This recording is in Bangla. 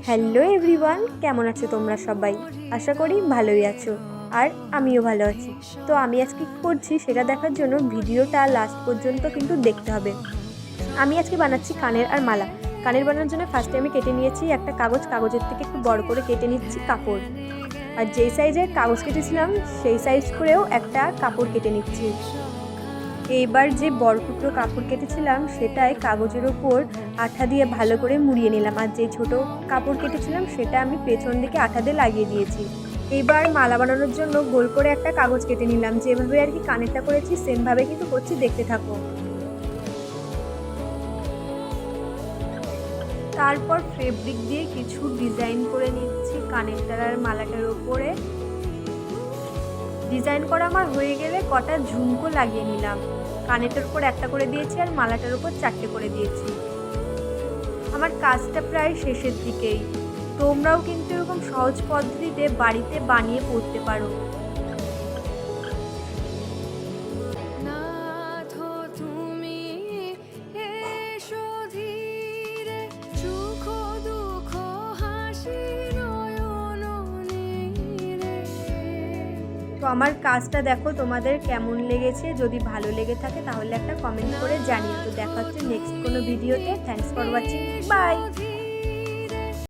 হ্যালো এভরিওয়ান, কেমন আছো তোমরা সবাই? আশা করি ভালোই আছো, আর আমিও ভালো আছি। তো আমি আজকে কী করছি সেটা দেখার জন্য ভিডিওটা লাস্ট পর্যন্ত কিন্তু দেখতে হবে। আমি আজকে বানাচ্ছি কানের আর মালা। কানের বানানোর জন্য ফার্স্টে আমি কেটে নিয়েছি একটা কাগজের থেকে একটু বড় করে কেটে নিচ্ছি কাপড়। আর যেই সাইজের কাগজ কেটেছিলাম সেই সাইজ করেও একটা কাপড় কেটে নিচ্ছি। এইবার যে বড় টুকরো কাপড় কেটেছিলাম সেটাই কাগজের ওপর আঠা দিয়ে ভালো করে মুড়িয়ে নিলাম, আর যে ছোট কাপড় কেটেছিলাম সেটা আমি পেছন দিকে আঠা দিয়ে লাগিয়ে দিয়েছি। এইবার মালা বানানোর জন্য গোল করে একটা কাগজ কেটে নিলাম, যেভাবে আর কি কানেরটা করেছি সেমভাবে কিন্তু করছি, দেখতে থাকো। তারপর ফেব্রিক দিয়ে কিছু ডিজাইন করে নিচ্ছি কানেরটার আর মালাটার ওপরে। ডিজাইন করা আমার হয়ে গেলে কটা ঝুমকো লাগিয়ে নিলাম। কানেরটার উপর একটা করে দিয়েছি আর মালাটার উপর 4টে করে দিয়েছি। আমার কাজটা প্রায় শেষের দিকেই। তোমরাও কিন্তু এরকম সহজ পদ্ধতিতে বাড়িতে বানিয়ে পড়তে পারো। তো আমার কাজটা দেখো তোমাদের কেমন লেগেছে, যদি ভালো লেগে থাকে তাহলে একটা কমেন্ট করে জানিও। তো দেখা হচ্ছে নেক্সট কোনো ভিডিওতে। Thanks for watching, by.